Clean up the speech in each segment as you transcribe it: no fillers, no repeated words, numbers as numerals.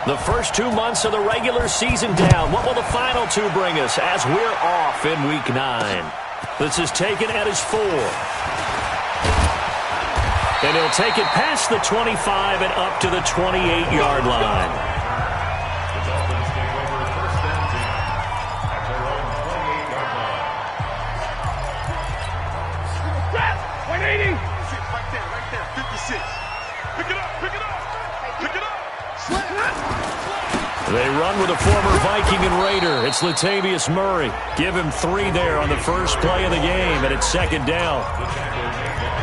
The first 2 months of the regular season down. What will the final two bring us as we're off in Week 9? This is taken at his 4. And he'll take it past the 25 and up to the 28-yard line. They run with a former Viking and Raider. It's Latavius Murray. Give him 3 there on the first play of the game, and it's second down.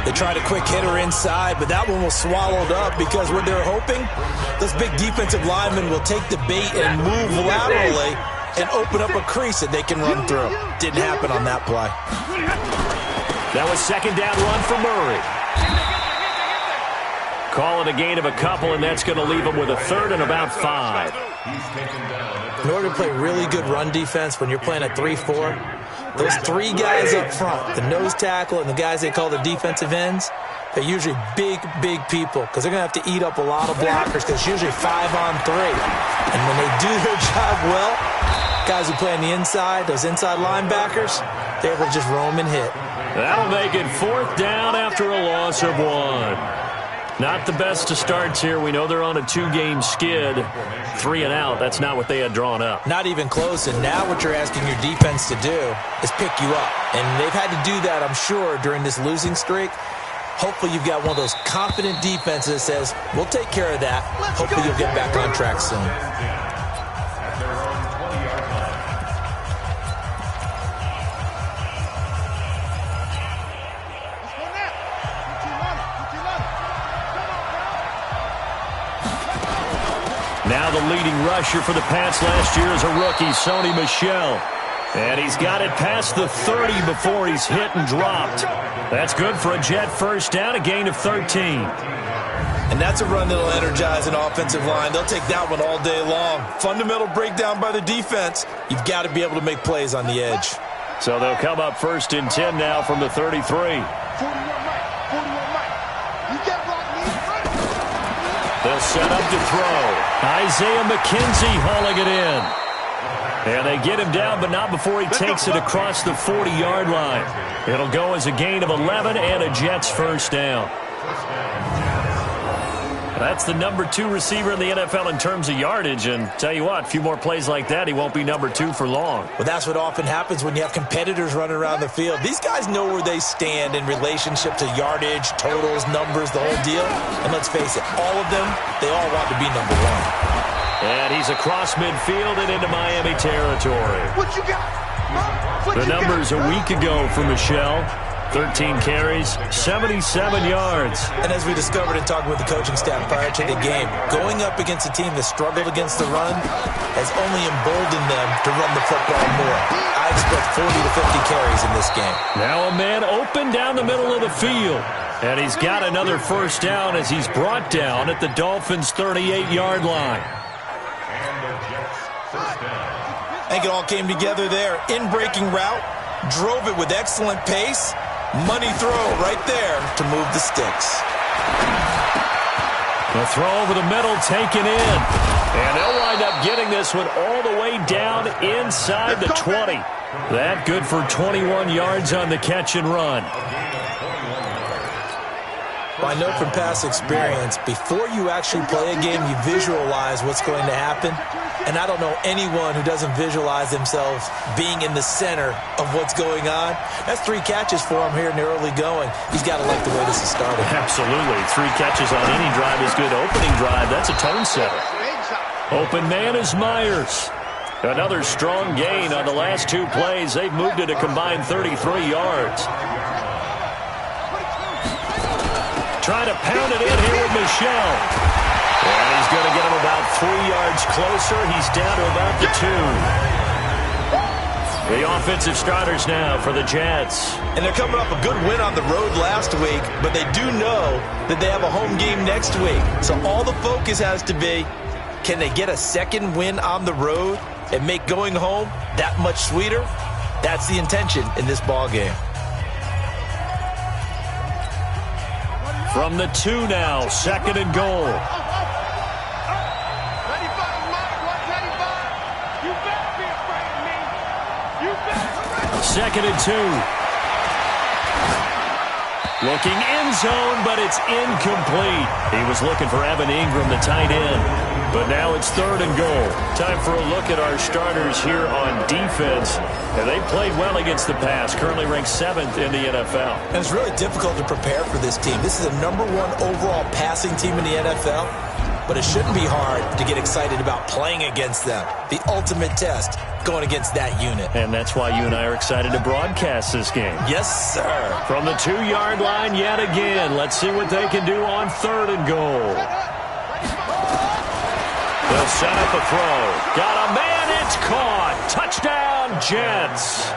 They tried a quick hitter inside, but that one was swallowed up because what they're hoping, those big defensive linemen will take the bait and move laterally and open up a crease that they can run through. Didn't happen on that play. That was second down run for Murray. Call it a gain of a couple, and that's going to leave him with a third and about 5. In order to play really good run defense when you're playing a 3-4, those 3 guys up front, the nose tackle and the guys they call the defensive ends, they're usually big people because they're going to have to eat up a lot of blockers because it's usually 5-on-3. And when they do their job well, guys who play on the inside, those inside linebackers, they're able to just roam and hit. That'll make it 4th down after a loss of 1. Not the best to starts here. We know they're on a 2-game skid. 3 and out. That's not what they had drawn up. Not even close. And now what you're asking your defense to do is pick you up. And they've had to do that, I'm sure, during this losing streak. Hopefully you've got one of those confident defenses that says, we'll take care of that. Hopefully you'll get back on track soon. Now the leading rusher for the Pats last year is a rookie, Sony Michel. And he's got it past the 30 before he's hit and dropped. That's good for a Jet first down, a gain of 13. And that's a run that'll energize an offensive line. They'll take that one all day long. Fundamental breakdown by the defense. You've got to be able to make plays on the edge. So they'll come up 1st and 10 now from the 33. They'll set up to throw. Isaiah McKenzie hauling it in. And they get him down, but not before he takes it across the 40-yard line. It'll go as a gain of 11 and a Jets first down. That's the number 2 receiver in the NFL in terms of yardage. And tell you what, a few more plays like that, he won't be number 2 for long. Well, that's what often happens when you have competitors running around the field. These guys know where they stand in relationship to yardage, totals, numbers, the whole deal. And let's face it, all of them, they all want to be number 1. And he's across midfield and into Miami territory. What you got? Huh? The numbers a week ago for Michel. 13 carries, 77 yards. And as we discovered in talking with the coaching staff prior to the game, going up against a team that struggled against the run has only emboldened them to run the football more. I expect 40 to 50 carries in this game. Now a man open down the middle of the field. And he's got another first down as he's brought down at the Dolphins' 38-yard line. I think it all came together there. In-breaking route, drove it with excellent pace. Money throw right there to move the sticks. The throw over the middle taken in. And they'll wind up getting this one all the way down inside the 20. That good for 21 yards on the catch and run. Well, I know from past experience, before you actually play a game, you visualize what's going to happen. And I don't know anyone who doesn't visualize themselves being in the center of what's going on. That's 3 catches for him here in the early going. He's got to like the way this is started. Absolutely. 3 catches on any drive is good. Opening drive, that's a tone setter. Open man is Myers. Another strong gain on the last 2 plays. They've moved it a combined 33 yards. Trying to pound it in here with Michel. And he's going to get him about 3 yards closer. He's down to about the 2. The offensive starters now for the Jets. And they're coming off a good win on the road last week, but they do know that they have a home game next week. So all the focus has to be, can they get a second win on the road and make going home that much sweeter? That's the intention in this ball game. From the 2 now, 2nd and goal. 2nd and 2. Looking end zone, but it's incomplete. He was looking for Evan Ingram, the tight end. But now it's 3rd and goal. Time for a look at our starters here on defense. And they played well against the pass, currently ranked 7th in the NFL. And it's really difficult to prepare for this team. This is the #1 overall passing team in the NFL. But it shouldn't be hard to get excited about playing against them. The ultimate test, going against that unit. And that's why you and I are excited to broadcast this game. Yes, sir. From the 2-yard line yet again. Let's see what they can do on 3rd and goal. They'll set up a throw. Got a man, it's caught. Touchdown, Jets.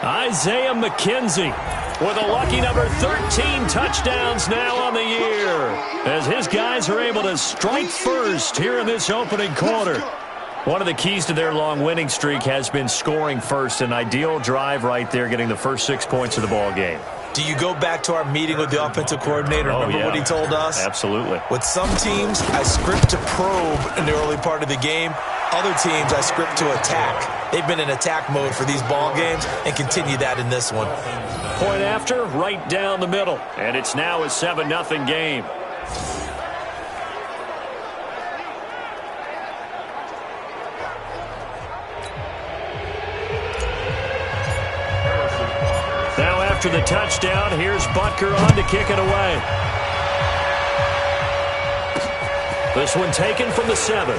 Isaiah McKenzie with a lucky number 13 touchdowns now on the year, as his guys are able to strike first here in this opening quarter. One of the keys to their long winning streak has been scoring first. An ideal drive right there, getting the first 6 points of the ball game. Do you go back to our meeting with the offensive coordinator? Remember what he told us? Absolutely. With some teams, I script to probe in the early part of the game. Other teams, I script to attack. They've been in attack mode for these ball games and continue that in this one. Point after, right down the middle. And it's now a 7-0 game. Now after the touchdown, here's Butker on to kick it away. This one taken from the 7.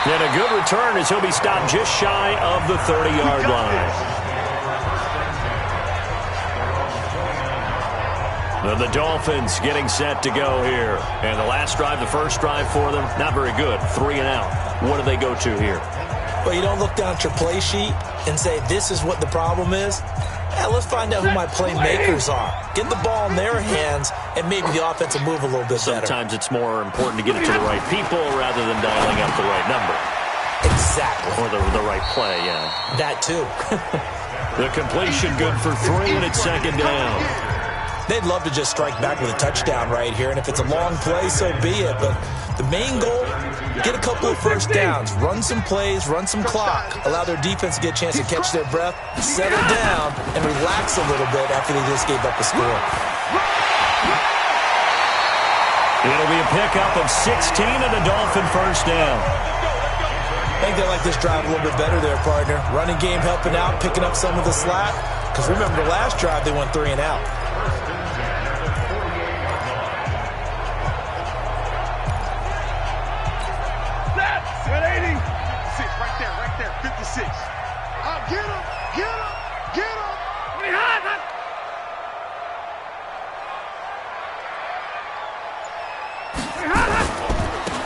And a good return as he'll be stopped just shy of the 30-yard line. The Dolphins getting set to go here. And the last drive, the first drive for them, not very good. 3 and out. What do they go to here? Well, you don't look down at your play sheet and say, this is what the problem is. Let's find out who my playmakers are. Get the ball in their hands, and maybe the offense will move a little bit better. Sometimes it's more important to get it to the right people rather than dialing up the right number. Exactly. Or the right play, yeah. That too. The completion good for 3, and it's 2nd down. They'd love to just strike back with a touchdown right here, and if it's a long play, so be it. But the main goal, get a couple of first downs, run some plays, run some clock, allow their defense to get a chance to catch their breath, settle down, and relax a little bit after they just gave up a score. It'll be a pickup of 16 and a Dolphin first down. I think they like this drive a little bit better there, partner. Running game helping out, picking up some of the slack. Because remember, the last drive, they went 3 and out.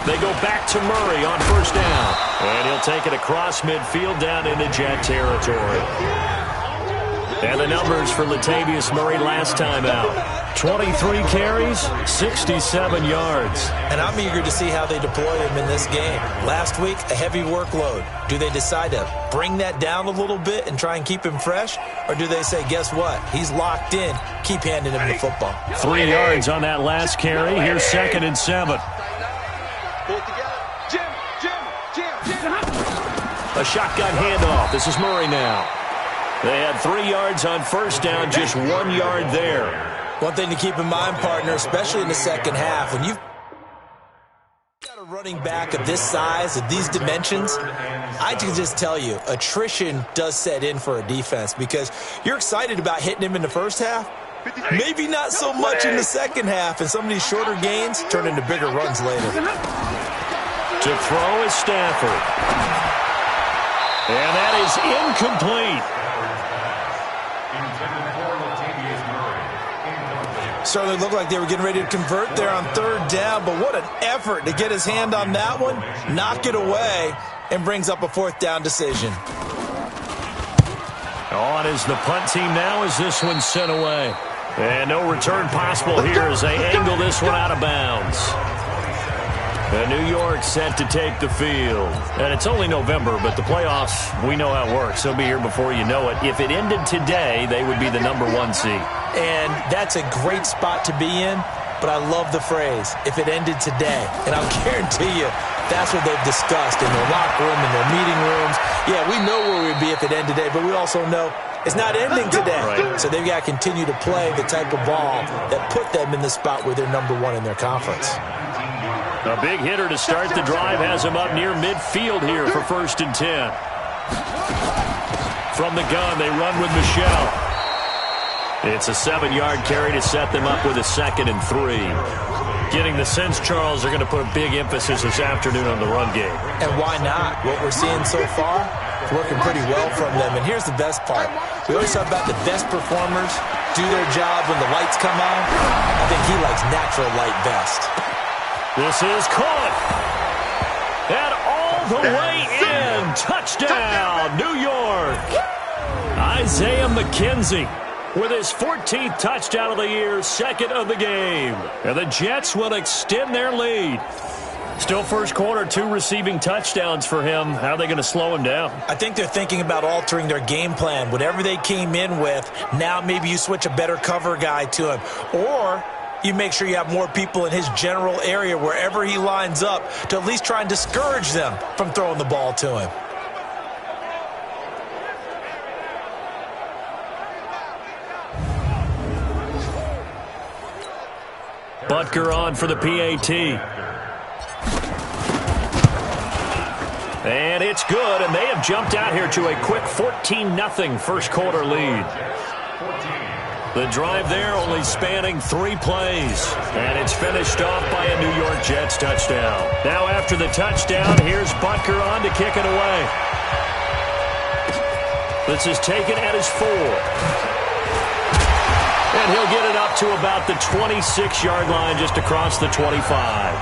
They go back to Murray on first down. And he'll take it across midfield down into Jet territory. And the numbers for Latavius Murray last time out. 23 carries, 67 yards. And I'm eager to see how they deploy him in this game. Last week, a heavy workload. Do they decide to bring that down a little bit and try and keep him fresh? Or do they say, guess what? He's locked in. Keep handing him the football. 3 yards on that last carry. Here's 2nd and 7. A shotgun handoff. This is Murray now. They had 3 yards on first down, just 1 yard there. One thing to keep in mind, partner, especially in the second half, when you've got a running back of this size, of these dimensions, I can just tell you, attrition does set in for a defense because you're excited about hitting him in the first half. Maybe not so much in the second half, and some of these shorter gains turn into bigger runs later. To throw is Stafford. And that is incomplete. Certainly looked like they were getting ready to convert there on 3rd down, but what an effort to get his hand on that one, knock it away, and brings up a 4th down decision. On is the punt team now as this one's sent away. And no return possible here as they angle this one out of bounds. And New York set to take the field. And it's only November, but the playoffs, we know how it works. They'll be here before you know it. If it ended today, they would be the #1 seed. And that's a great spot to be in, but I love the phrase, if it ended today. And I'll guarantee you, That's what they've discussed in their locker room, in their meeting rooms. Yeah, we know where we'd be if it ended today, but we also know it's not ending today. Right. So they've got to continue to play the type of ball that put them in the spot where they're number one in their conference. A big hitter to start the drive has him up near midfield here for 1st and 10. From the gun, they run with Michelle. It's a 7-yard carry to set them up with a 2nd and 3. Getting the sense, Charles, they're going to put a big emphasis this afternoon on the run game. And why not? What we're seeing so far, it's working pretty well from them. And here's the best part. We always talk about the best performers do their job when the lights come on. I think he likes natural light best. This is caught. And all the way in. Touchdown, New York. Isaiah McKenzie with his 14th touchdown of the year, 2nd of the game. And the Jets will extend their lead. Still first quarter, 2 receiving touchdowns for him. How are they going to slow him down? I think they're thinking about altering their game plan. Whatever they came in with, now maybe you switch a better cover guy to him. Or you make sure you have more people in his general area wherever he lines up to at least try and discourage them from throwing the ball to him. Butker on for the PAT. And it's good, and they have jumped out here to a quick 14-0 first quarter lead. The drive there only spanning 3 plays, and it's finished off by a New York Jets touchdown. Now after the touchdown, here's Butker on to kick it away. This is taken at his 4. And he'll get it up to about the 26-yard line, just across the 25.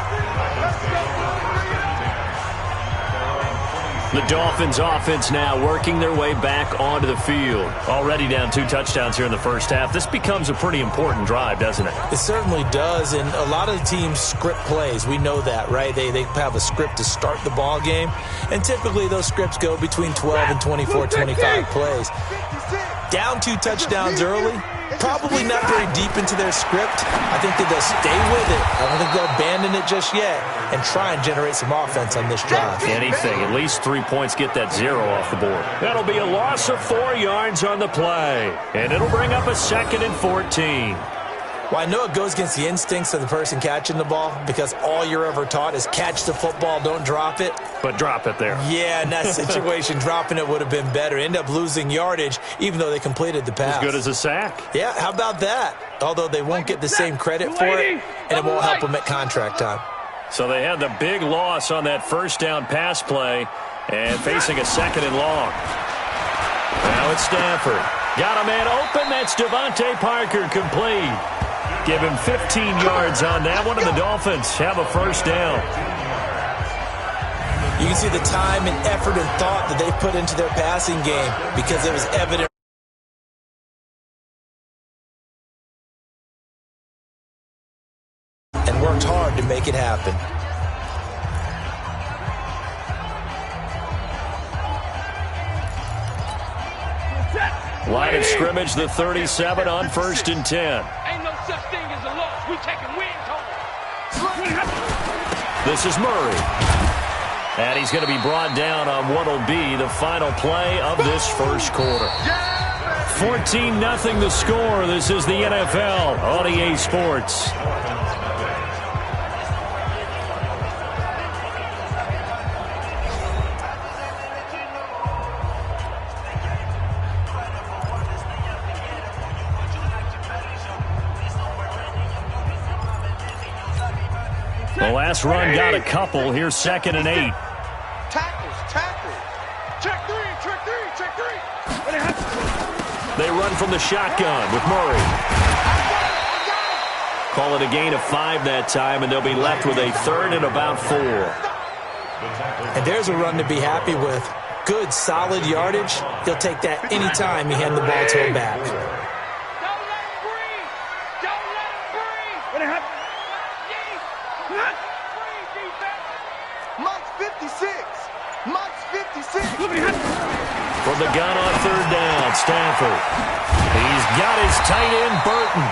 The Dolphins offense now working their way back onto the field. Already down 2 touchdowns here in the first half. This becomes a pretty important drive, doesn't it? It certainly does, and a lot of the teams script plays. We know that, right? They have a script to start the ball game, and typically those scripts go between 12 and 24, 25 plays. Down 2 touchdowns early, probably not very deep into their script. I think that they'll stay with it. I don't think they'll abandon it just yet and try and generate some offense on this drive. Anything. At least 3 points get that 0 off the board. That'll be a loss of 4 yards on the play. And it'll bring up a 2nd and 14. Well, I know it goes against the instincts of the person catching the ball because all you're ever taught is catch the football, don't drop it. But drop it there. Yeah, in that situation, dropping it would have been better. End up losing yardage, even though they completed the pass. As good as a sack. Yeah, how about that? Although they won't get the same credit for it, and it won't help them at contract time. So they had the big loss on that first down pass play and facing a 2nd and long. Now it's Stanford. Got a man open. That's Devontae Parker, complete. Give him 15 yards on that one, and the Dolphins have a first down. You can see the time and effort and thought that they put into their passing game because it was evident. And worked hard to make it happen. Line of scrimmage, the 37 on 1st and 10. Ain't no such thing as a loss. We taking wins home. This is Murray. And he's going to be brought down on what will be the final play of this first quarter. 14-0 the score. This is the NFL on EA Sports. The last run got a couple. Here's 2nd and 8. Tackles. Check three. They run from the shotgun with Murray. Call it a gain of 5 that time, and they'll be left with a 3rd and about 4. And there's a run to be happy with. Good, solid yardage. He'll take that anytime he hand the ball to a back. From the gun on 3rd down, Stanford. He's got his tight end, Burton.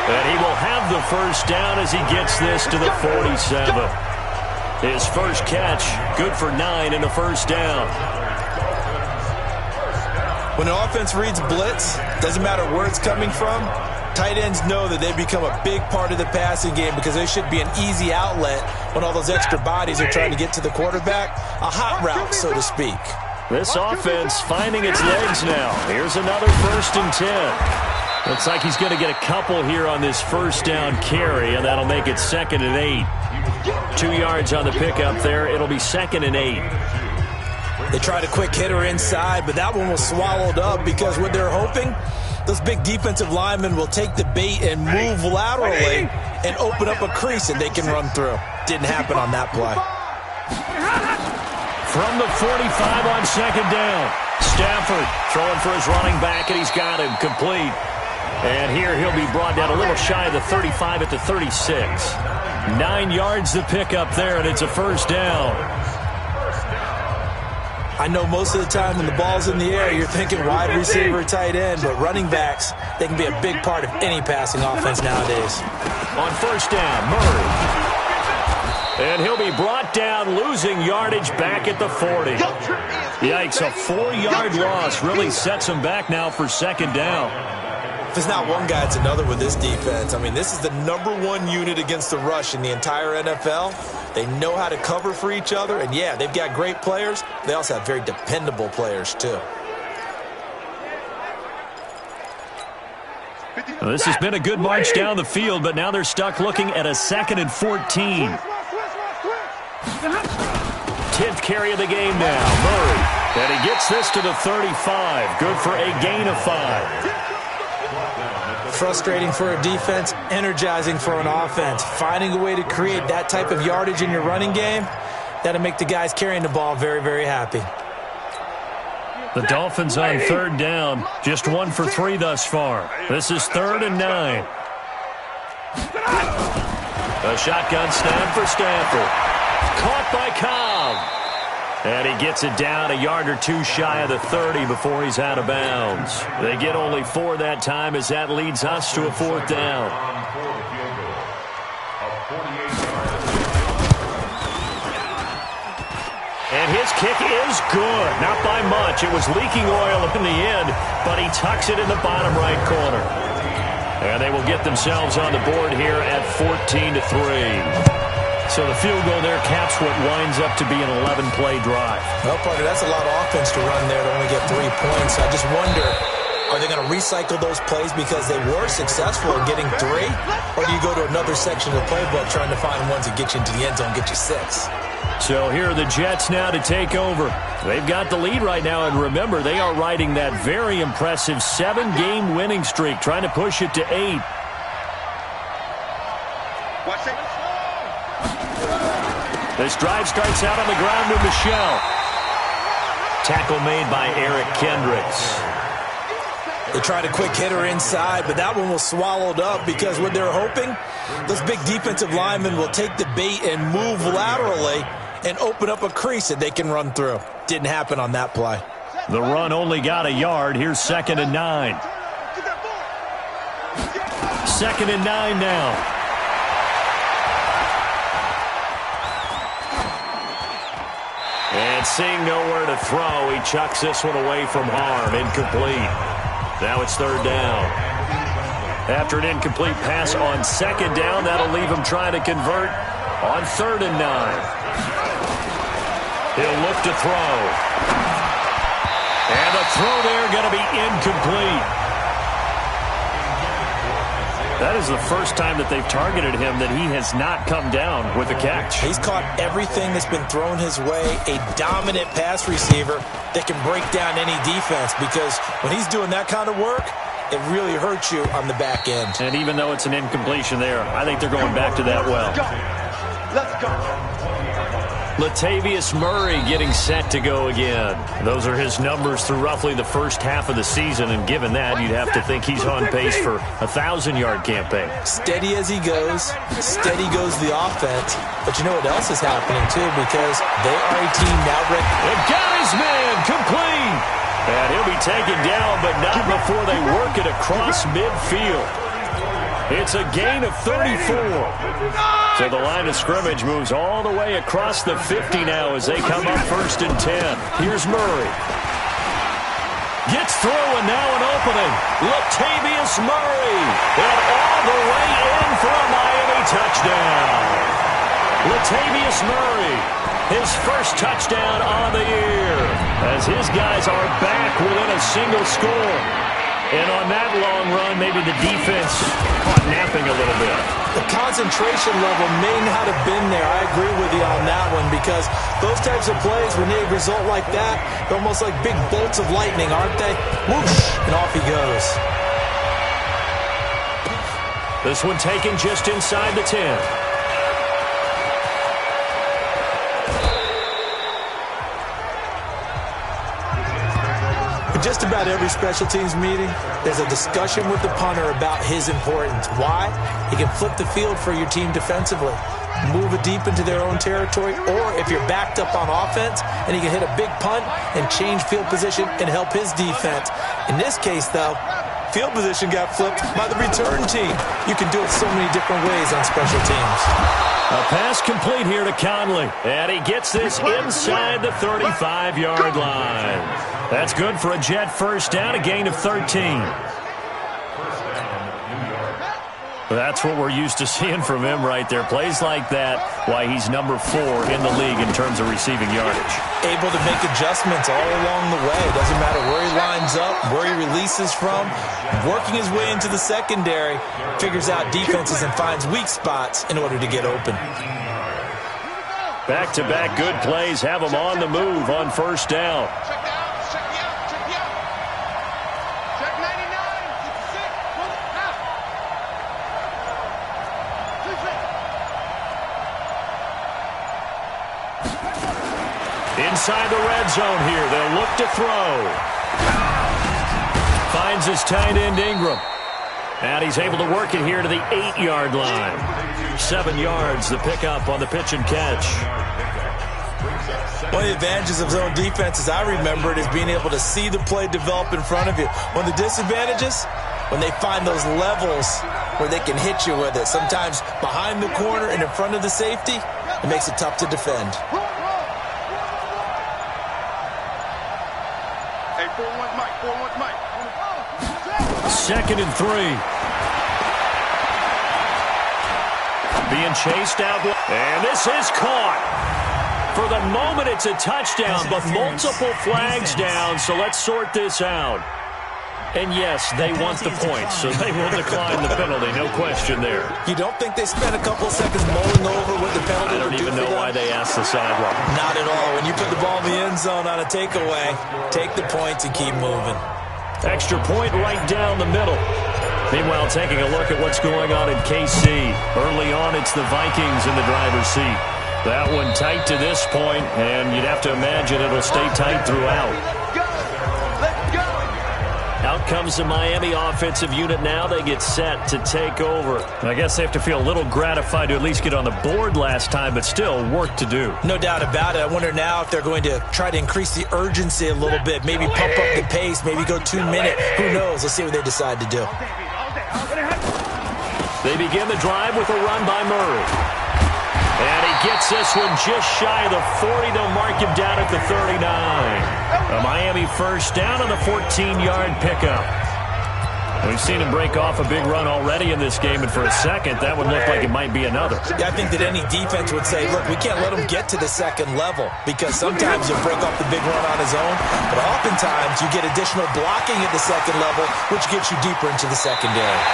And he will have the first down as he gets this to the 47. His first catch, good for 9 and a first down. When an offense reads blitz, doesn't matter where it's coming from, tight ends know that they become a big part of the passing game because they should be an easy outlet when all those extra bodies are trying to get to the quarterback. A hot route, so to speak. This offense finding its legs now. Here's another 1st and 10. Looks like he's going to get a couple here on this first down carry, and that'll make it 2nd and 8. 2 yards on the pickup there. It'll be 2nd and 8. They tried a quick hitter inside, but that one was swallowed up because what they're hoping, those big defensive linemen will take the bait and move laterally and open up a crease that they can run through. Didn't happen on that play. From the 45 on 2nd down. Stafford throwing for his running back, and he's got him complete. And here he'll be brought down a little shy of the 35 at the 36. 9 yards to pick up there, and it's a first down. I know most of the time when the ball's in the air, you're thinking wide receiver, tight end, but running backs, they can be a big part of any passing offense nowadays. On first down, Murray. And he'll be brought down, losing yardage back at the 40. Yikes, a 4-yard loss really sets him back now for 2nd down. If there's not one guy, it's another with this defense. I mean, this is the #1 unit against the rush in the entire NFL. They know how to cover for each other, and yeah, they've got great players. They also have very dependable players, too. Well, this has been a good march down the field, but now they're stuck looking at a 2nd and 14. 10th carry of the game now, Murray. And he gets this to the 35. Good for a gain of 5. Frustrating for a defense, energizing for an offense. Finding a way to create that type of yardage in your running game, that'll make the guys carrying the ball very, very happy. The Dolphins on 3rd down, just 1 for 3 thus far. This is 3rd and 9. A shotgun snap for Stafford. Caught by Cobb. And he gets it down a yard or 2 shy of the 30 before he's out of bounds. They get only 4 that time as that leads us to a 4th down. And his kick is good. Not by much. It was leaking oil in the end, but he tucks it in the bottom right corner. And they will get themselves on the board here at 14-3. So the field goal there caps what winds up to be an 11-play drive. Well, partner, that's a lot of offense to run there to only get 3 points. I just wonder, are they going to recycle those plays because they were successful in getting 3? Or do you go to another section of the playbook trying to find ones that get you into the end zone and get you 6? So here are the Jets now to take over. They've got the lead right now, and remember, they are riding that very impressive 7-game winning streak, trying to push it to 8. This drive starts out on the ground to Michel. Tackle made by Eric Kendricks. They tried a quick hitter inside, but that one was swallowed up because what they're hoping, those big defensive linemen will take the bait and move laterally and open up a crease that they can run through. Didn't happen on that play. The run only got a yard. Here's 2nd and 9. 2nd and 9 now. And seeing nowhere to throw, he chucks this one away from harm. Incomplete. Now it's 3rd down. After an incomplete pass on 2nd down, that'll leave him trying to convert on 3rd and 9. He'll look to throw. And the throw there going to be incomplete. That is the first time that they've targeted him that he has not come down with a catch. He's caught everything that's been thrown his way. A dominant pass receiver that can break down any defense, because when he's doing that kind of work, it really hurts you on the back end. And even though it's an incompletion there, I think they're going back to that well. Let's go. Latavius Murray getting set to go again. Those are his numbers through roughly the first half of the season, and given that, you'd have to think he's on pace for a 1,000-yard campaign. Steady as he goes, steady goes the offense. But you know what else is happening, too, because they are a team now ready. And got his man complete. And he'll be taken down, but not before they work it across midfield. It's a gain of 34. So the line of scrimmage moves all the way across the 50 now as they come up 1st and 10. Here's Murray. Gets through, and now an opening. Latavius Murray. And all the way in for a Miami touchdown. Latavius Murray, his first touchdown on the year, as his guys are back within a single score. And on that long run, maybe the defense caught napping a little bit. The concentration level may not have been there. I agree with you on that one, because those types of plays, when they result like that, they're almost like big bolts of lightning, aren't they? Whoosh, and off he goes. This one taken just inside the 10. Just about every special teams meeting, there's a discussion with the punter about his importance. Why? He can flip the field for your team defensively, move it deep into their own territory, or if you're backed up on offense, and he can hit a big punt and change field position and help his defense. In this case, though, field position got flipped by the return team. You can do it so many different ways on special teams. A pass complete here to Conley, and he gets this inside the 35-yard line. That's good for a Jet first down, a gain of 13. That's what we're used to seeing from him right there. Plays like that, why he's number 4 in the league in terms of receiving yardage. Able to make adjustments all along the way. Doesn't matter where he lines up, where he releases from. Working his way into the secondary, figures out defenses and finds weak spots in order to get open. Back-to-back good plays have him on the move on first down. Inside the red zone here. They'll look to throw. Finds his tight end Ingram. And he's able to work it here to the 8-yard line. 7 yards, the pickup on the pitch and catch. One of the advantages of zone defenses, I remember it, is being able to see the play develop in front of you. One of the disadvantages, when they find those levels where they can hit you with it. Sometimes behind the corner and in front of the safety, it makes it tough to defend. 2nd and 3. Being chased out. And this is caught. For the moment, it's a touchdown, but multiple flags down, so let's sort this out. And yes, they want the points, so they will decline the penalty, no question there. You don't think they spent a couple of seconds mulling over what the penalty I don't even know why they asked the sideline. Not at all. When you put the ball in the end zone on a takeaway, take the points and keep moving. Extra point right down the middle. Meanwhile, taking a look at what's going on in KC. Early on, it's the Vikings in the driver's seat. That one tight to this point, and you'd have to imagine it'll stay tight throughout. Out comes the Miami offensive unit now. They get set to take over. I guess they have to feel a little gratified to at least get on the board last time, but still work to do. No doubt about it. I wonder now if they're going to try to increase the urgency a little bit, maybe pump up the pace, maybe go 2-minute. Who knows? Let's see what they decide to do. They begin the drive with a run by Murray. And he gets this one just shy of the 40. They'll mark him down at the 39. A Miami first down on the 14-yard pickup. We've seen him break off a big run already in this game, and for a second, that would look like it might be another. Yeah, I think that any defense would say, look, we can't let him get to the second level, because sometimes he'll break off the big run on his own, but oftentimes you get additional blocking at the second level, which gets you deeper into the secondary.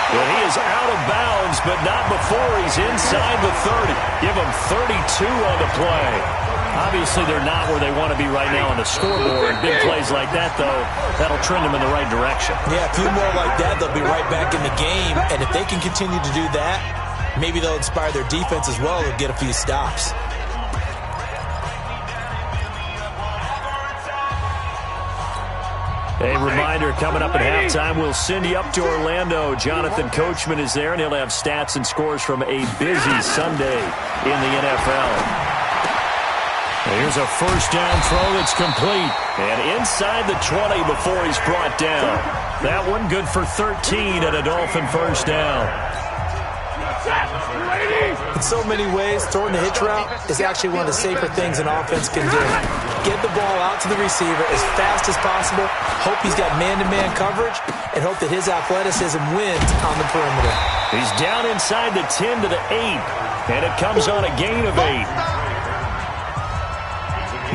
Well, he is out of bounds, but not before he's inside the 30. Give him 32 on the play. Obviously, they're not where they want to be right now on the scoreboard. Big plays like that, though, that'll trend them in the right direction. Yeah, a few more like that, they'll be right back in the game. And if they can continue to do that, maybe they'll inspire their defense as well and get a few stops. A reminder, coming up at halftime, we'll send you up to Orlando. Jonathan Coachman is there, and he'll have stats and scores from a busy Sunday in the NFL. Here's a first down throw that's complete. And inside the 20 before he's brought down. That one good for 13 and a Dolphin first down. In so many ways, throwing the hitch route is actually one of the safer things an offense can do. Get the ball out to the receiver as fast as possible, hope he's got man-to-man coverage, and hope that his athleticism wins on the perimeter. He's down inside the 10 to the 8, and it comes on a gain of 8.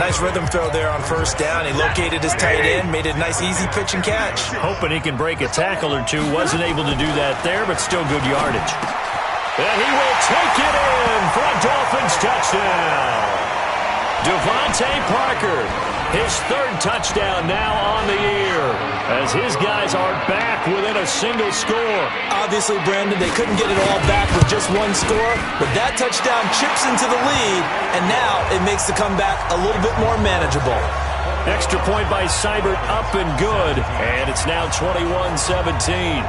Nice rhythm throw there on first down. He located his tight end, made it a nice easy pitch and catch. Hoping he can break a tackle or two. Wasn't able to do that there, but still good yardage. And he will take it in for a Dolphins touchdown. Devontae Parker, his third touchdown now on the year, as his guys are back within a single score. Obviously, Brandon, they couldn't get it all back with just one score, but that touchdown chips into the lead, and now it makes the comeback a little bit more manageable. Extra point by Seibert, up and good, and it's now 21-17.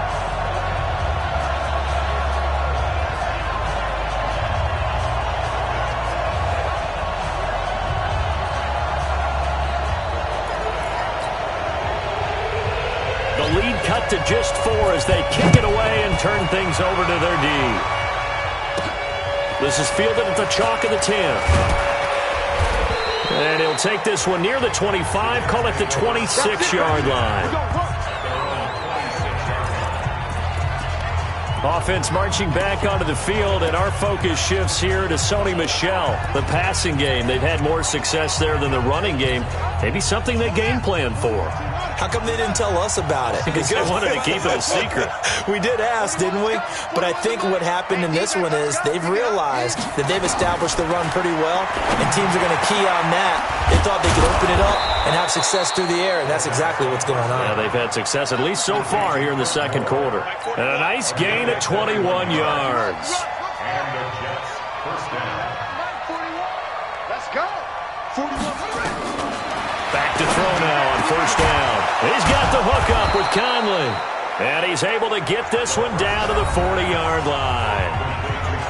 Cut to just 4 as they kick it away and turn things over to their D. This is fielded at the chalk of the 10. And he'll take this one near the 25, call it the 26-yard line. Offense marching back onto the field, and our focus shifts here to Sony Michel. The passing game, they've had more success there than the running game. Maybe something they game plan for. How come they didn't tell us about it? Because they wanted to keep it a secret. We did ask, didn't we? But I think what happened in this one is they've realized that they've established the run pretty well, and teams are going to key on that. They thought they could open it up and have success through the air, and that's exactly what's going on. Yeah, they've had success, at least so far, here in the second quarter. And a nice gain at 21 yards. And the Jets first down. Let's go. 41. Back to throw now on first down. He's got the hook up with Conley. And he's able to get this one down to the 40-yard line.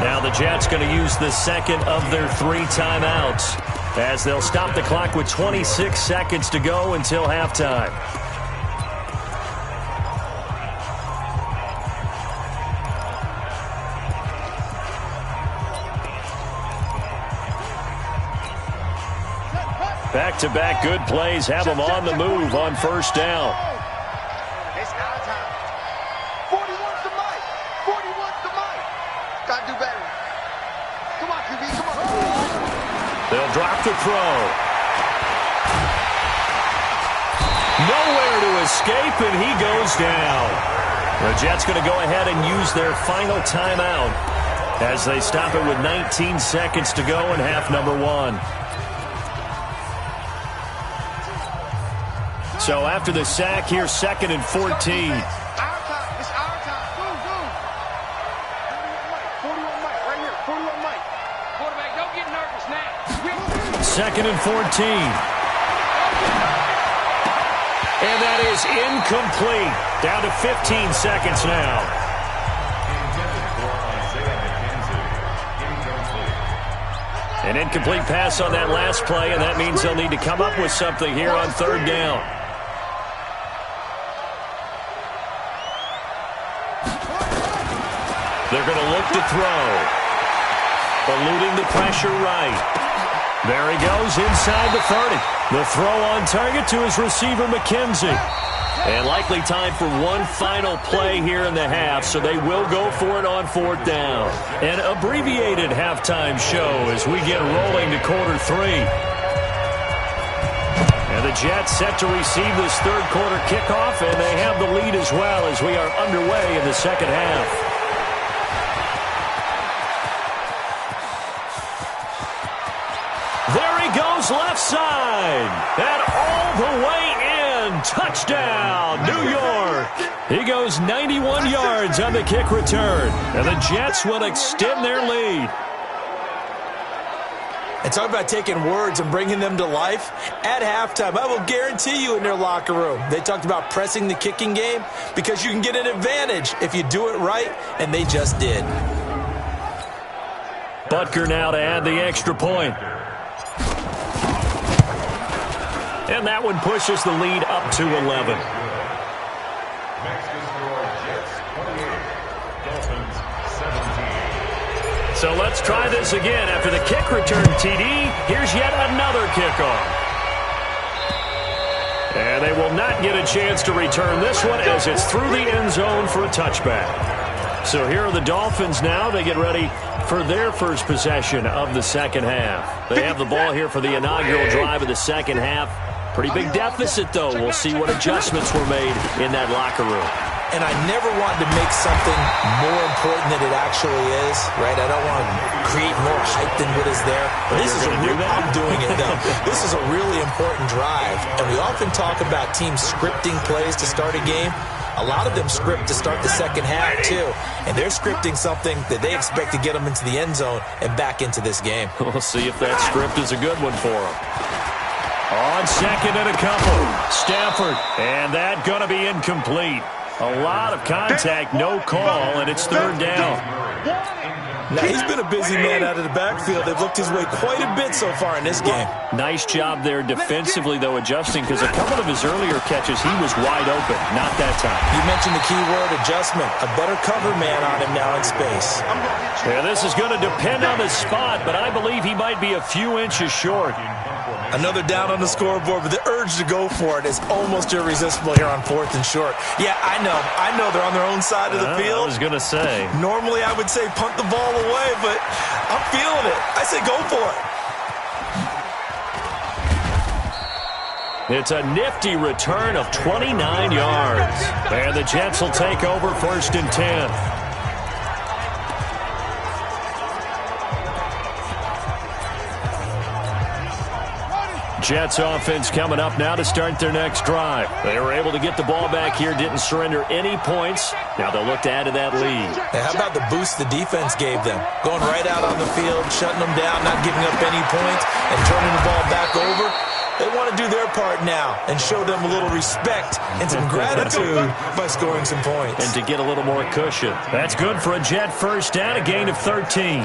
Now the Jets going to use the second of their 3 timeouts, as they'll stop the clock with 26 seconds to go until halftime. Back-to-back good plays have them on the move on first down. It's our time. 41's the mic. 41's the mic. Gotta do better. Come on, QB. Come on. They'll drop the throw. Nowhere to escape, and he goes down. The Jets going to go ahead and use their final timeout as they stop it with 19 seconds to go in half number 1. So after the sack, here's 2nd and 14. Our time. It's our time. Boom. 41 mic. Right here. 41 mic. Quarterback, don't get nervous now. 2nd and 14. And that is incomplete. Down to 15 seconds now. An incomplete pass on that last play, and that means they'll need to come up with something here on third down. They're going to look to throw. Eluding the pressure right. There he goes inside the 30. The throw on target to his receiver, McKenzie. And likely time for one final play here in the half, so they will go for it on 4th down. An abbreviated halftime show as we get rolling to quarter 3. And the Jets set to receive this third quarter kickoff, and they have the lead as well as we are underway in the second half. There he goes left side, and all the way in. Touchdown, New York. He goes 91 yards on the kick return, and the Jets will extend their lead. And talk about taking words and bringing them to life. At halftime, I will guarantee you in their locker room, they talked about pressing the kicking game because you can get an advantage if you do it right, and they just did. Butker now to add the extra point. And that one pushes the lead up to 11. So let's try this again. After the kick return TD, here's yet another kickoff. And they will not get a chance to return this one as it's through the end zone for a touchback. So here are the Dolphins now. They get ready for their first possession of the second half. They have the ball here for the inaugural drive of the second half. Pretty big deficit, though. We'll see what adjustments were made in that locker room. And I never want to make something more important than it actually is, right? I don't want to create more hype than what is there. This is I'm doing it, though. This is a really important drive. And we often talk about teams scripting plays to start a game. A lot of them script to start the second half, too. And they're scripting something that they expect to get them into the end zone and back into this game. We'll see if that script is a good one for them. On second and a couple, Stafford. And that going to be incomplete. A lot of contact, no call, and it's third down. Now, he's been a busy man out of the backfield. They've looked his way quite a bit so far in this game. Nice job there defensively, though, adjusting, because a couple of his earlier catches, he was wide open. Not that time. You mentioned the key word, adjustment. A better cover man on him now in space. Yeah, this is going to depend on the spot, but I believe he might be a few inches short. Another down on the scoreboard, but the urge to go for it is almost irresistible here on 4th and short. Yeah, I know they're on their own side of the field. I was going to say. Normally I would say punt the ball away, but I'm feeling it. I say go for it. It's a nifty return of 29 yards. And the Jets will take over 1st and 10. Jets offense coming up now to start their next drive. They were able to get the ball back here, didn't surrender any points. Now they'll look to add to that lead. Hey, how about the boost the defense gave them? Going right out on the field, shutting them down, not giving up any points, and turning the ball back over. They want to do their part now and show them a little respect and some gratitude by scoring some points. And to get a little more cushion. That's good for a Jet first down, a gain of 13.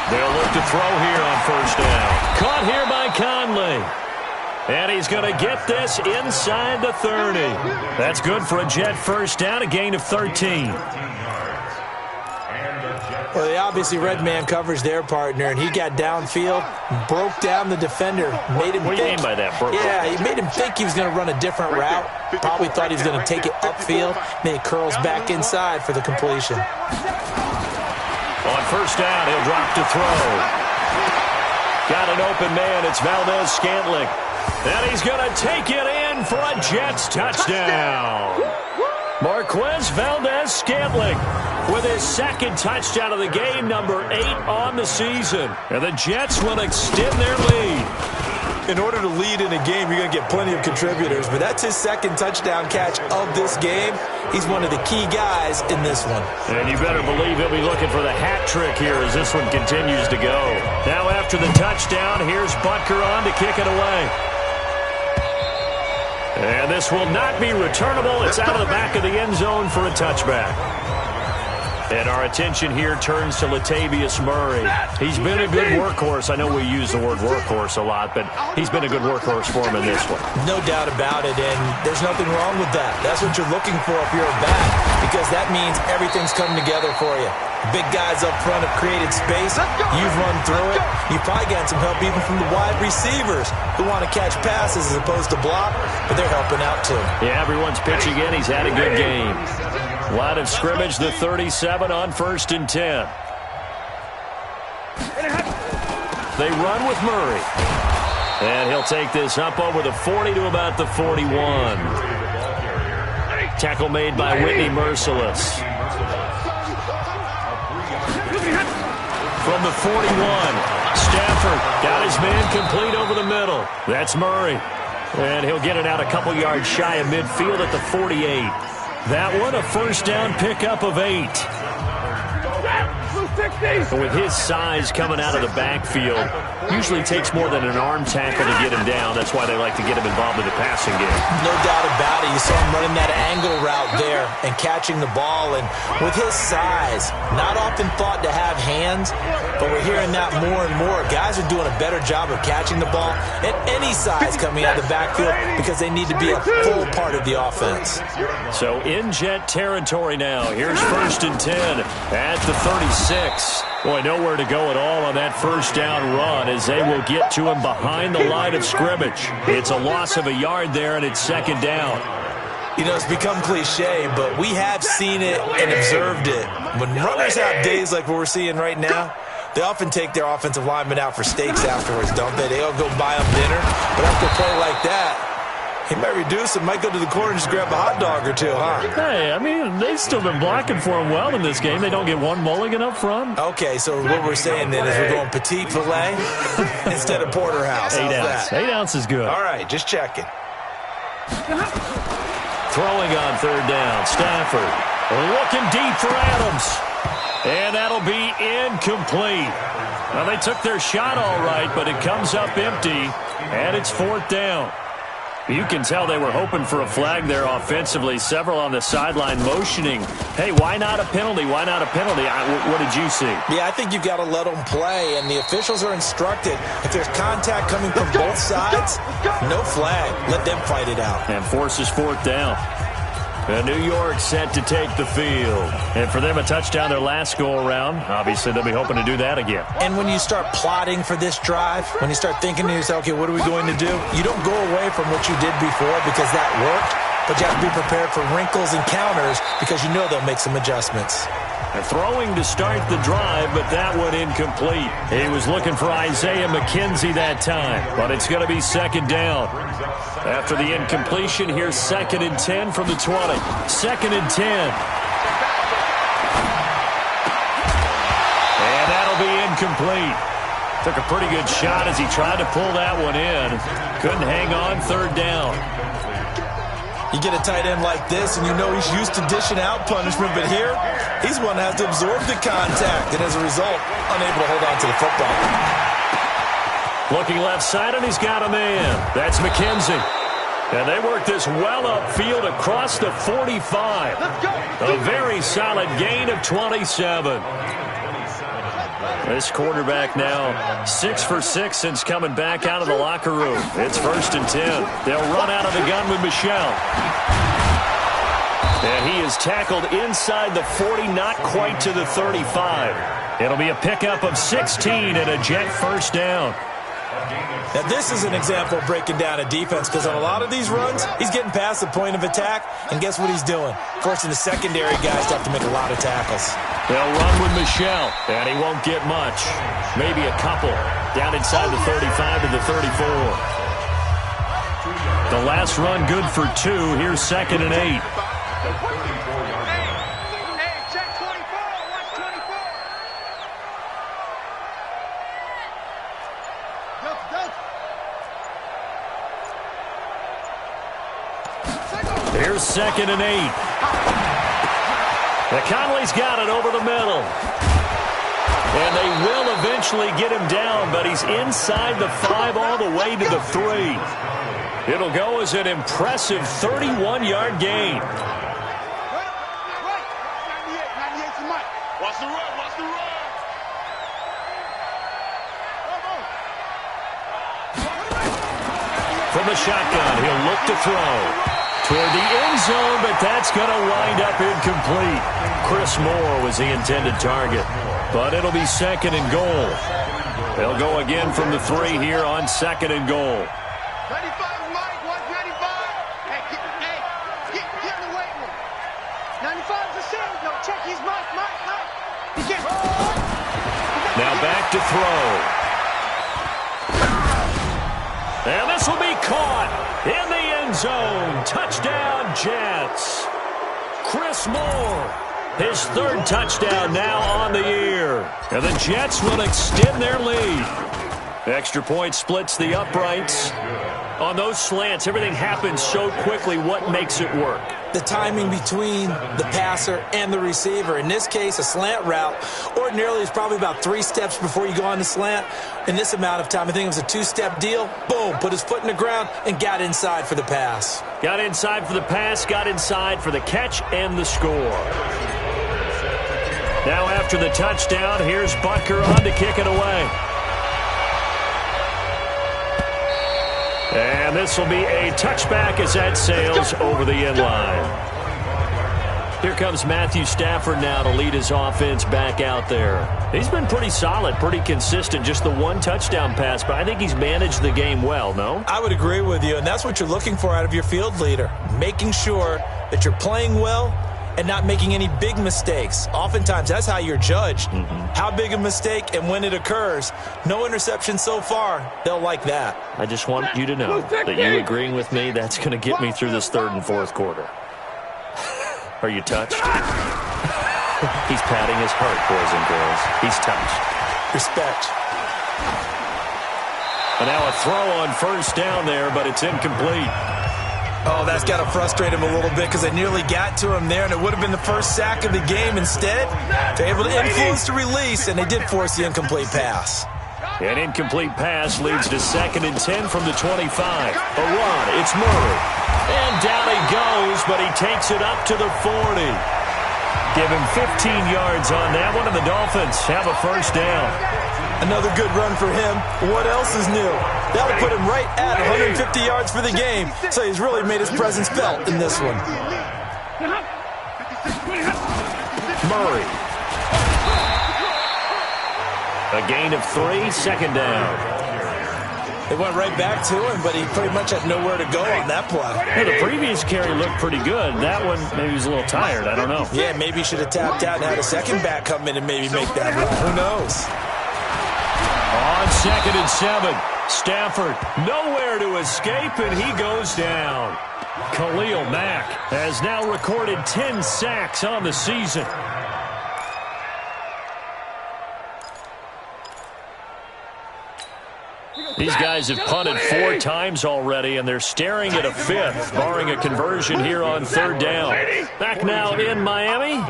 They'll look to throw here on first down. Caught here by Conley. And he's going to get this inside the 30. That's good for a Jet first down, a gain of 13. Well, they obviously red man covers their partner, and he got downfield, broke down the defender, made him What do you mean by that, broke? Yeah, he made him think he was going to run a different route. Probably thought he was going to take it upfield, then he curls back inside for the completion. On first down, he'll drop to throw. Got an open man. It's Valdez-Scantling. And he's going to take it in for a Jets touchdown. Marquez Valdez-Scantling with his second touchdown of the game, number 8 on the season. And the Jets will extend their lead. In order to lead in a game, you're going to get plenty of contributors, but that's his second touchdown catch of this game. He's one of the key guys in this one. And you better believe he'll be looking for the hat trick here as this one continues to go. Now after the touchdown, here's Butker on to kick it away. And this will not be returnable. It's out of the back of the end zone for a touchback. And our attention here turns to Latavius Murray. He's been a good workhorse. I know we use the word workhorse a lot, but he's been a good workhorse for him in this one. No doubt about it, and there's nothing wrong with that. That's what you're looking for if you're a back, because that means everything's coming together for you. Big guys up front have created space. You've run through it. You've probably gotten some help even from the wide receivers who want to catch passes as opposed to block, but they're helping out too. Yeah, everyone's pitching in. He's had a good game. Line of scrimmage, the 37 on 1st and 10. They run with Murray. And he'll take this up over the 40 to about the 41. Tackle made by Whitney Merciless. From the 41, Stafford got his man complete over the middle. That's Murray. And he'll get it out a couple yards shy of midfield at the 48. That one, a first down pickup of 8. With his size coming out of the backfield, usually takes more than an arm tackle to get him down. That's why they like to get him involved in the passing game. No doubt about it. You saw him running that angle route there and catching the ball. And with his size, not often thought to have hands, but we're hearing that more and more. Guys are doing a better job of catching the ball at any size coming out of the backfield because they need to be a full part of the offense. So in Jet territory now. Here's 1st and 10 at the 36. Boy, nowhere to go at all on that first down run as they will get to him behind the line of scrimmage. It's a loss of a yard there, and it's 2nd down. You know, it's become cliche, but we have seen it and observed it. When runners have days like what we're seeing right now, they often take their offensive linemen out for steaks afterwards, don't they? They all go buy them dinner. But after a play like that, he might reduce and might go to the corner and just grab a hot dog or two, huh? Hey, I mean, they've still been blocking for him well in this game. They don't get one mulligan up front. Okay, so what we're saying then is we're going petite filet instead of porterhouse. 8 ounce. 8 ounce is good. All right, just checking. Throwing on 3rd down. Stafford looking deep for Adams. And that'll be incomplete. Well, they took their shot all right, but it comes up empty, and it's 4th down. You can tell they were hoping for a flag there offensively. Several on the sideline motioning, hey, why not a penalty? Why not a penalty? What did you see? Yeah, I think you've got to let them play, and the officials are instructed. If there's contact coming from both sides, no flag. Let them fight it out. And forces 4th down. And New York set to take the field. And for them, a touchdown their last go-around. Obviously, they'll be hoping to do that again. And when you start plotting for this drive, when you start thinking to yourself, okay, what are we going to do? You don't go away from what you did before because that worked, but you have to be prepared for wrinkles and counters because you know they'll make some adjustments. They're throwing to start the drive, but that one incomplete. He was looking for Isaiah McKenzie that time, but it's going to be 2nd down. After the incompletion, here's 2nd and 10 from the 20. 2nd and 10. And that'll be incomplete. Took a pretty good shot as he tried to pull that one in. Couldn't hang on 3rd down. You get a tight end like this, and you know he's used to dishing out punishment, but here, he's one that has to absorb the contact, and as a result, unable to hold on to the football. Looking left side, and he's got a man. That's McKenzie. And they work this well upfield across the 45. A very solid gain of 27. This quarterback now 6 for 6 since coming back out of the locker room. It's 1st and 10. They'll run out of the gun with Michel. And he is tackled inside the 40, not quite to the 35. It'll be a pickup of 16 and a Jet 1st down. Now, this is an example of breaking down a defense because on a lot of these runs, he's getting past the point of attack, and guess what he's doing? Forcing the secondary guys to have to make a lot of tackles. They'll run with Michel, and he won't get much. Maybe a couple down inside the 35 to the 34. The last run good for 2. Here's 2nd and 8. Here's 2nd and 8. The Conley's got it over the middle. And they will eventually get him down, but he's inside the 5 all the way to the 3. It'll go as an impressive 31-yard gain. Watch the run, watch the run. From the shotgun, he'll look to throw. Toward the end zone, but that's going to wind up incomplete. Chris Moore was the intended target, but it'll be 2nd and goal. They'll go again from the 3 here on 2nd and goal. 95, Mike, 195. Hey, get in the weight room. 95's the same. No, check his Mike. He can't. Now back to throw. And this will be caught in the end zone. Touchdown, Jets. Chris Moore, his 3rd touchdown now on the year. And the Jets will extend their lead. Extra point splits the uprights. On those slants, everything happens so quickly. What makes it work? the timing between the passer and the receiver. In this case, a slant route ordinarily is probably about 3 steps before you go on the slant. In this amount of time, I think it was a 2-step deal. Boom, put his foot in the ground and got inside for the pass. Got inside for the pass, got inside for the catch and the score. Now after the touchdown, here's Butker on to kick it away. And this will be a touchback as that sails over the end line. Here comes Matthew Stafford now to lead his offense back out there. He's been pretty solid, pretty consistent, just the 1 touchdown pass, but I think he's managed the game well, no? I would agree with you, and that's what you're looking for out of your field leader, making sure that you're playing well and not making any big mistakes. Oftentimes, that's how you're judged. How big a mistake and when it occurs. No interception so far. They'll like that. I just want you to know that you agreeing with me, that's going to get me through this 3rd and 4th quarter. Are you touched? He's patting his heart, boys and girls. He's touched. Respect. And now a throw on 1st down there, but it's incomplete. Oh, that's got to frustrate him a little bit because they nearly got to him there, and it would have been the first sack of the game. Instead, they're able to influence the release, and they did force the incomplete pass. An incomplete pass leads to 2nd and 10 from the 25. A run, it's Murray. And down he goes, but he takes it up to the 40. Give him 15 yards on that one, and the Dolphins have a 1st down. Another good run for him. What else is new? That'll put him right at 150 yards for the game, so he's really made his presence felt in this one. Murray. A gain of 3, 2nd down. They went right back to him, but he pretty much had nowhere to go on that play. Well, the previous carry looked pretty good. That one, maybe he was a little tired. I don't know. Yeah, maybe he should have tapped out and had a second back come in and maybe make that run. Who knows? On 2nd and 7, Stafford nowhere to escape, and he goes down. Khalil Mack has now recorded 10 sacks on the season. These guys have punted 4 times already, and they're staring at a 5th, barring a conversion here on 3rd down. Back now in Miami.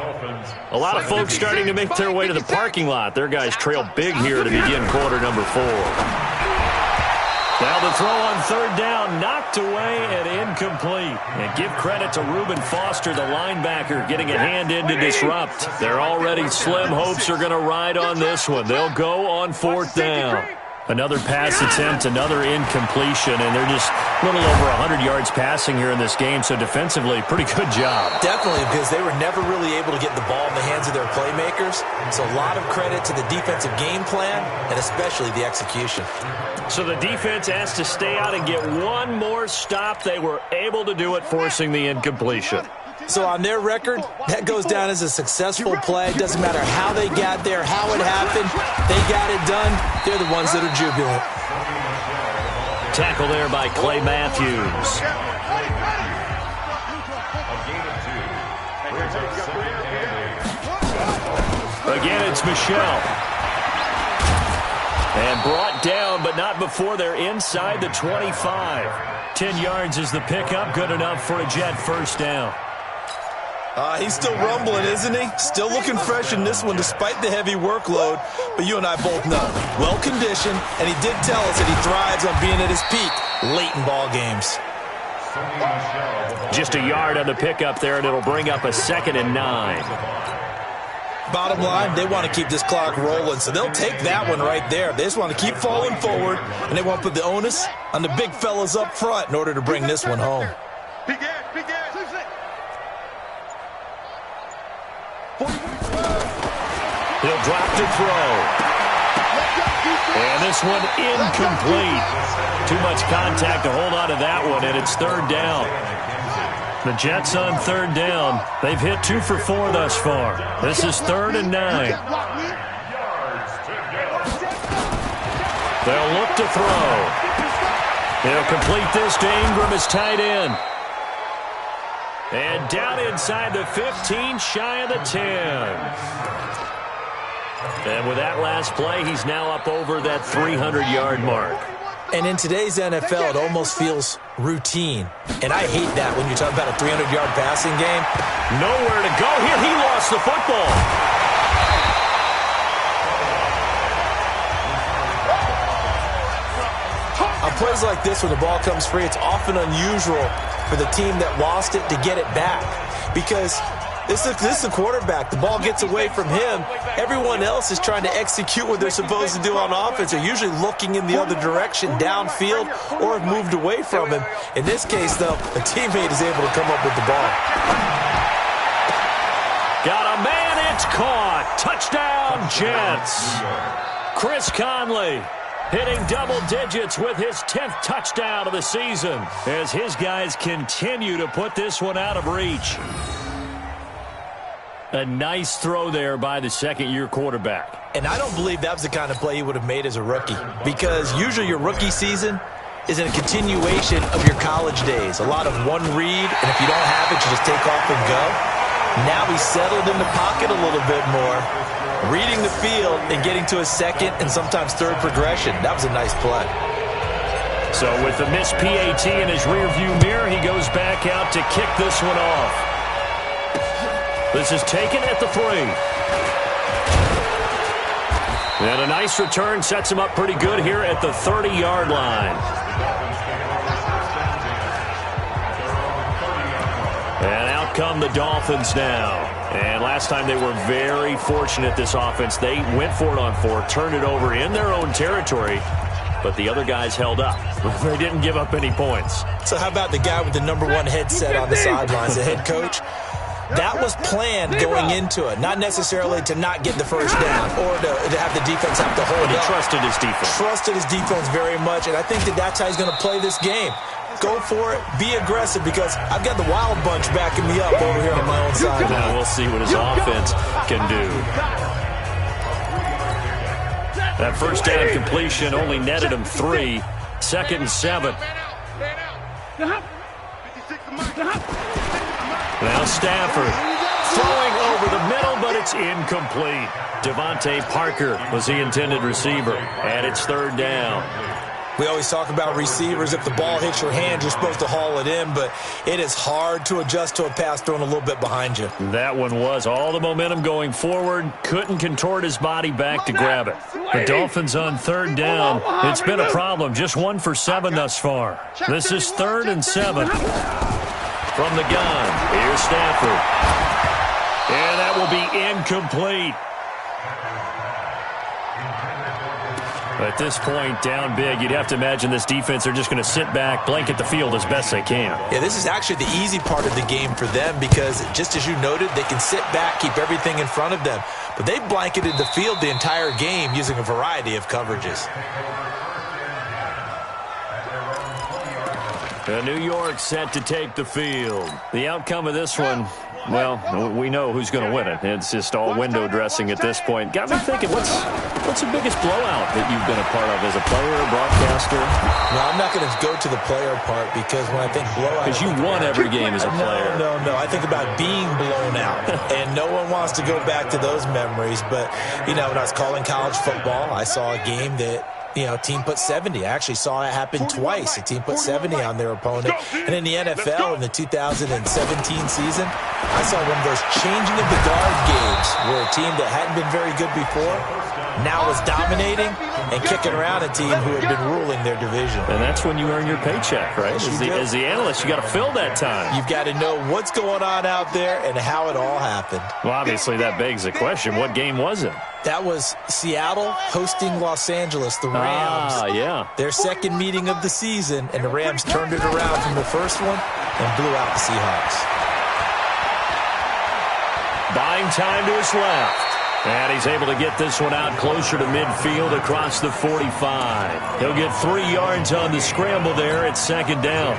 A lot of folks starting to make their way to the parking lot. Their guys trail big here to begin quarter number 4. Now the throw on 3rd down, knocked away and incomplete. And give credit to Reuben Foster, the linebacker, getting a hand in to disrupt. Their already slim hopes are going to ride on this one. They'll go on 4th down. Another pass attempt, another incompletion, and they're just a little over 100 yards passing here in this game, so defensively, pretty good job. Definitely, because they were never really able to get the ball in the hands of their playmakers, so a lot of credit to the defensive game plan, and especially the execution. So the defense has to stay out and get one more stop. They were able to do it, forcing the incompletion. So on their record, that goes down as a successful play. Doesn't matter how they got there, how it happened. They got it done. They're the ones that are jubilant. Tackle there by Clay Matthews. Again, it's Michelle. And brought down, but not before they're inside the 25. 10 yards is the pickup. Good enough for a Jet 1st down. He's still rumbling, isn't he? Still looking fresh in this one despite the heavy workload. But you and I both know, well-conditioned, and he did tell us that he thrives on being at his peak late in ball games. Just a yard on the pickup there, and it'll bring up a 2nd and 9. Bottom line, they want to keep this clock rolling, so they'll take that one right there. They just want to keep falling forward, and they want to put the onus on the big fellas up front in order to bring this one home. He'll drop to throw. And this one incomplete. Too much contact to hold on to that one, and it's 3rd down. The Jets on 3rd down. They've hit 2 for 4 thus far. This is 3rd and 9. They'll look to throw. He'll complete this to Ingram as tight end. And down inside the 15, shy of the 10. And with that last play, he's now up over that 300-yard mark. And in today's NFL, it almost feels routine. And I hate that when you talk about a 300-yard passing game. Nowhere to go here. He lost the football. On plays like this, when the ball comes free, it's often unusual for the team that lost it to get it back. Because this is the quarterback. The ball gets away from him. Everyone else is trying to execute what they're supposed to do on offense. They're usually looking in the other direction, downfield, or have moved away from him. In this case, though, a teammate is able to come up with the ball. Got a man, it's caught. Touchdown, Jets. Chris Conley hitting double digits with his 10th touchdown of the season as his guys continue to put this one out of reach. A nice throw there by the second-year quarterback. And I don't believe that was the kind of play he would have made as a rookie, because usually your rookie season is a continuation of your college days. A lot of one read, and if you don't have it, you just take off and go. Now he's settled in the pocket a little bit more, reading the field and getting to a second and sometimes third progression. That was a nice play. So with the missed PAT in his rearview mirror, he goes back out to kick this one off. This is taken at the 3. And a nice return sets him up pretty good here at the 30-yard line. And out come the Dolphins now. And last time they were very fortunate, this offense. They went for it on 4, turned it over in their own territory, but the other guys held up. They didn't give up any points. So how about the guy with the number 1 headset on the sidelines, the head coach? That was planned going into it, not necessarily to not get the first down or to have the defense have to hold He up. trusted his defense. Trusted his defense very much, and I think that's how he's going to play this game. Go for it, be aggressive, because I've got the wild bunch backing me up over here on my own side. Now we'll see what his offense can do. That first down completion only netted him 3. 2nd and 7. Now Stafford throwing over the middle, but it's incomplete. Devontae Parker was the intended receiver, and it's 3rd down. We always talk about receivers. If the ball hits your hand, you're supposed to haul it in, but it is hard to adjust to a pass thrown a little bit behind you. That one was all the momentum going forward. Couldn't contort his body back to grab it. The Dolphins on 3rd down. It's been a problem. Just 1 for 7 thus far. This is 3rd and 7. From the gun, here's Stafford. And that will be incomplete. At this point, down big, you'd have to imagine this defense are just going to sit back, blanket the field as best they can. Yeah, this is actually the easy part of the game for them because, just as you noted, they can sit back, keep everything in front of them. But they blanketed the field the entire game using a variety of coverages. New York set to take the field. The outcome of this one, well, we know who's going to win it. It's just all window dressing at this point. Got me thinking, what's the biggest blowout that you've been a part of as a player, broadcaster? No, I'm not going to go to the player part because when I think blowout... Because you won every game as a player. No. I think about being blown out. And no one wants to go back to those memories. But, when I was calling college football, I saw a game that... team put 70. I actually saw it happen twice. A team put 70 on their opponent. And in the NFL, in the 2017 season, I saw one of those changing of the guard games where a team that hadn't been very good before now was dominating and kicking around a team who had been ruling their division. And that's when you earn your paycheck, right? As the analyst, you got to fill that time. You've got to know what's going on out there and how it all happened. Well, obviously, that begs the question, what game was it? That was Seattle hosting Los Angeles, the Rams. Yeah. Their second meeting of the season, and the Rams turned it around from the first one and blew out the Seahawks. Buying time to his left. And he's able to get this one out closer to midfield across the 45. He'll get 3 yards on the scramble there at 2nd down.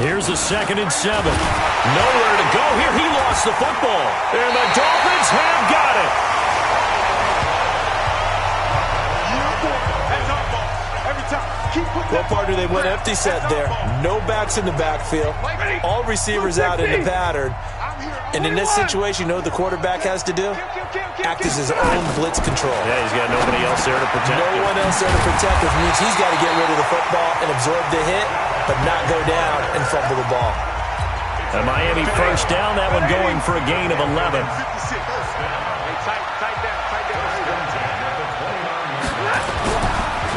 Here's a 2nd and 7. Nowhere to go here. He lost the football. And the Dolphins have got it. Well, partner, they went empty set there. No backs in the backfield. All receivers out in the pattern. And in this situation, you know what the quarterback has to do? Act as his own blitz control. Yeah, he's got nobody else there to protect him. No one else there to protect, which means he's got to get rid of the football and absorb the hit, but not go down and fumble the ball. A Miami first down, that one going for a gain of 11.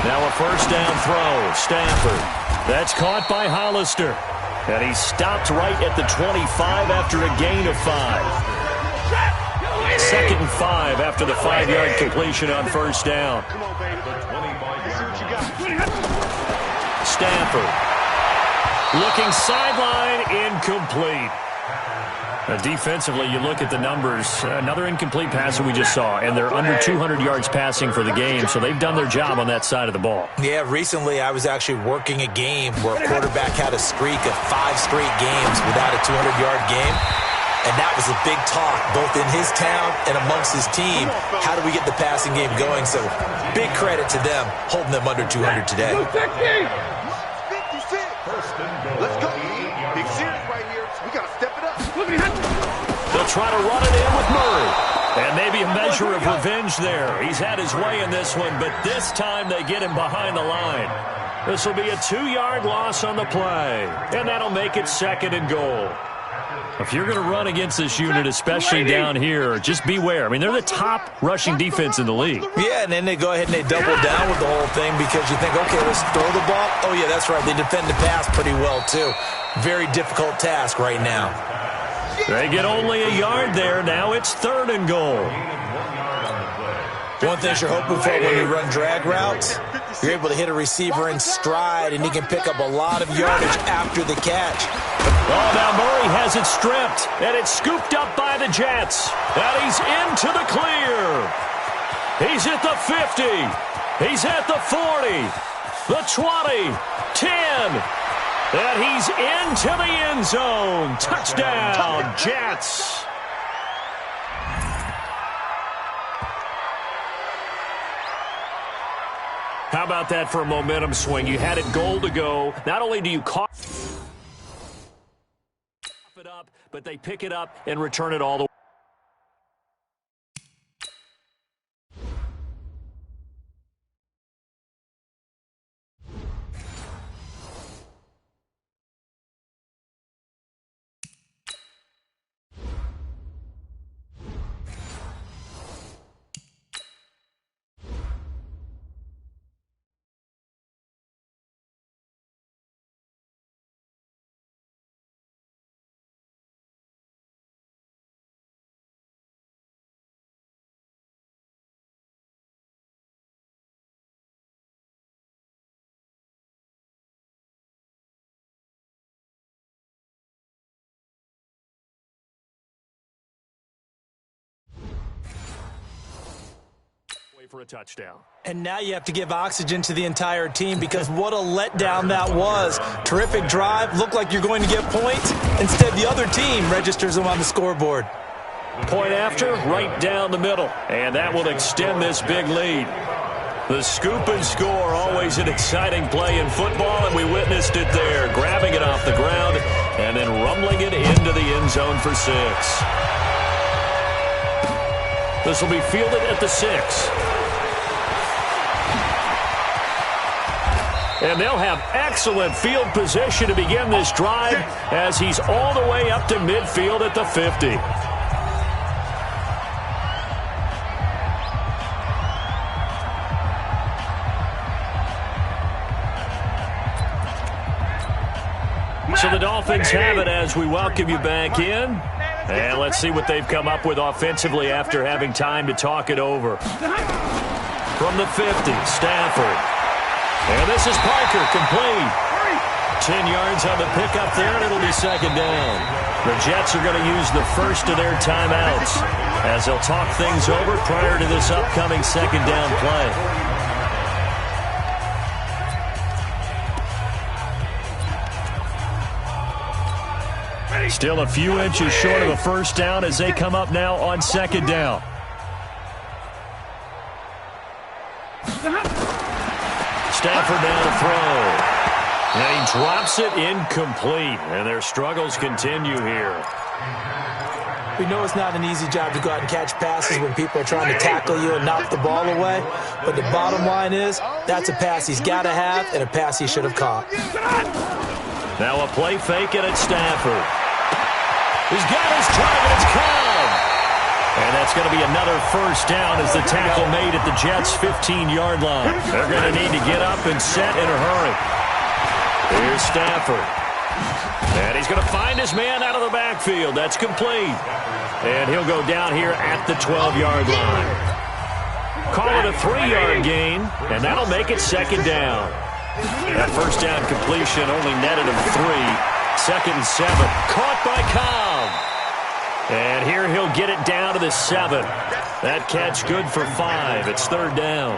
Now a first down throw, Stafford. That's caught by Hollister. And he stopped right at the 25 after a gain of 5. 2nd and 5 after the 5-yard completion on first down. Stafford. Looking sideline, incomplete. Defensively, you look at the numbers. Another incomplete pass that we just saw, and they're under 200 yards passing for the game, so they've done their job on that side of the ball. Yeah, recently I was actually working a game where a quarterback had a streak of 5 straight games without a 200-yard game, and that was a big talk, both in his town and amongst his team. How do we get the passing game going? So big credit to them, holding them under 200 today. Let's go. Big series right here. We got to step it up. They'll try to run it in with Murray. And maybe a measure of revenge there. He's had his way in this one, but this time they get him behind the line. This will be a 2-yard loss on the play, and that'll make it 2nd and goal. If you're going to run against this unit, especially down here, just beware. I mean, they're the top rushing defense in the league. Yeah, and then they go ahead and they double down with the whole thing because you think, okay, let's throw the ball. Oh, yeah, that's right. They defend the pass pretty well, too. Very difficult task right now. They get only a yard there. Now it's 3rd and goal. One thing you're hoping for when you run drag routes, you're able to hit a receiver in stride, and he can pick up a lot of yardage after the catch. Oh, now Murray has it stripped, and it's scooped up by the Jets. And he's into the clear. He's at the 50. He's at the 40. The 20. 10. And he's into the end zone. Touchdown, Jets. How about that for a momentum swing? You had it goal to go. Not only do you cough it up, but they pick it up and return it all the way. For a touchdown. And now you have to give oxygen to the entire team because what a letdown that was. Terrific drive. Looked like you're going to get points. Instead, the other team registers them on the scoreboard. Point after, right down the middle. And that will extend this big lead. The scoop and score, always an exciting play in football, and we witnessed it there. Grabbing it off the ground and then rumbling it into the end zone for 6. This will be fielded at the 6. And they'll have excellent field position to begin this drive as he's all the way up to midfield at the 50. So the Dolphins have it as we welcome you back in. And let's see what they've come up with offensively after having time to talk it over. From the 50, Stafford. And this is Parker, complete. 10 yards on the pickup there, and it'll be 2nd down. The Jets are going to use the first of their timeouts as they'll talk things over prior to this upcoming 2nd down play. Still a few inches short of a first down as they come up now on 2nd down. Stafford now to throw. And he drops it incomplete. And their struggles continue here. We know it's not an easy job to go out and catch passes when people are trying to tackle you and knock the ball away. But the bottom line is, that's a pass he's got to have and a pass he should have caught. Now a play fake and it's Stafford. He's got his target. It's Cobb. And that's going to be another first down as the tackle made at the Jets' 15-yard line. They're going to need to get up and set in a hurry. Here's Stafford. And he's going to find his man out of the backfield. That's complete. And he'll go down here at the 12-yard line. Call it a 3-yard gain, and that'll make it second down. That first down completion only netted him 3. 2nd and 7. Caught by Cobb. And here he'll get it down to the 7. That catch good for 5. It's 3rd down.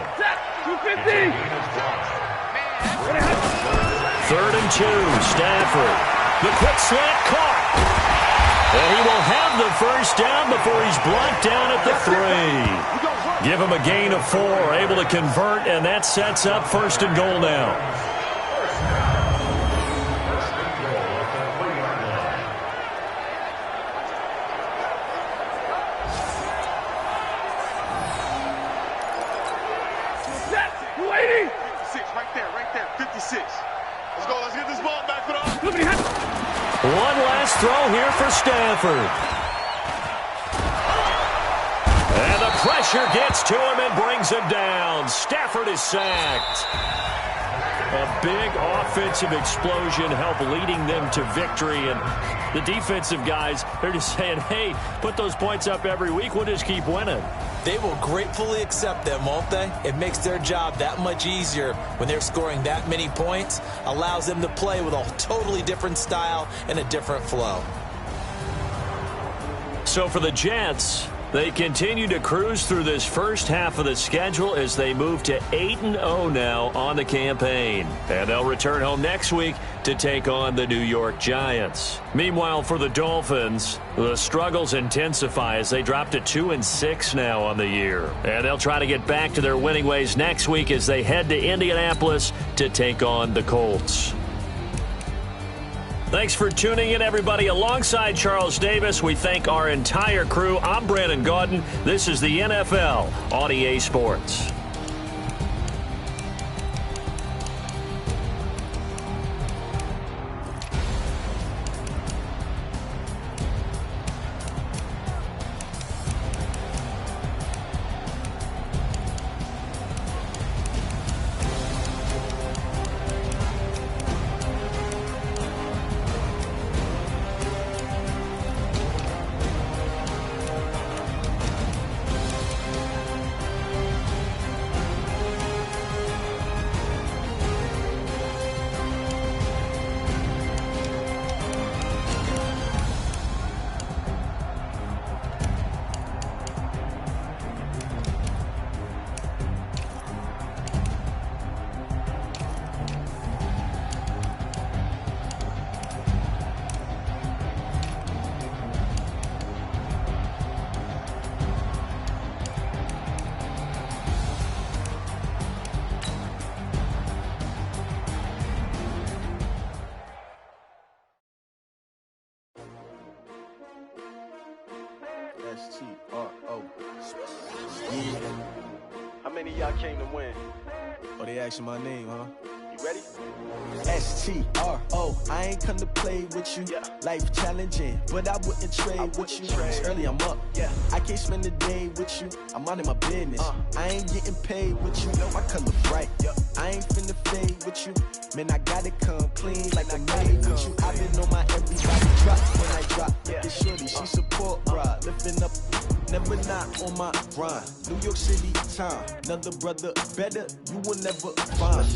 3rd and 2. Stafford. The quick slant caught. And he will have the first down before he's blocked down at the 3. Give him a gain of 4. Able to convert, and that sets up 1st and goal now. Right there, 56. Let's go, let's get this ball back for the One last throw here for Stafford. And the pressure gets to him and brings him down. Stafford is sacked. A big offensive explosion helped leading them to victory. And the defensive guys, they're just saying, hey, put those points up every week. We'll just keep winning. They will gratefully accept them, won't they? It makes their job that much easier when they're scoring that many points. Allows them to play with a totally different style and a different flow. So for the Jets, they continue to cruise through this first half of the schedule as they move to 8-0 now on the campaign. And they'll return home next week to take on the New York Giants. Meanwhile, for the Dolphins, the struggles intensify as they drop to 2-6 now on the year. And they'll try to get back to their winning ways next week as they head to Indianapolis to take on the Colts. Thanks for tuning in, everybody. Alongside Charles Davis, we thank our entire crew. I'm Brandon Gaudin. This is the NFL on EA Sports. S-T-R-O. Yeah. How many of y'all came to win? Oh, they asking my name, huh? You ready? S-T-R-O. I ain't come to play with you. Yeah. Life challenging, but I wouldn't trade with you. It's early, I'm up. Yeah. I can't spend the day with you. I'm minding my business. I ain't getting paid with you. No, my color bright. Yeah. I ain't finna fade with you. Man, I gotta come clean like I'm made with you. I've been on my everybody drop when I drop. Yeah. This shorty, she support, bruh. Lifting up, never not on my grind. New York City time. Another brother better, you will never find.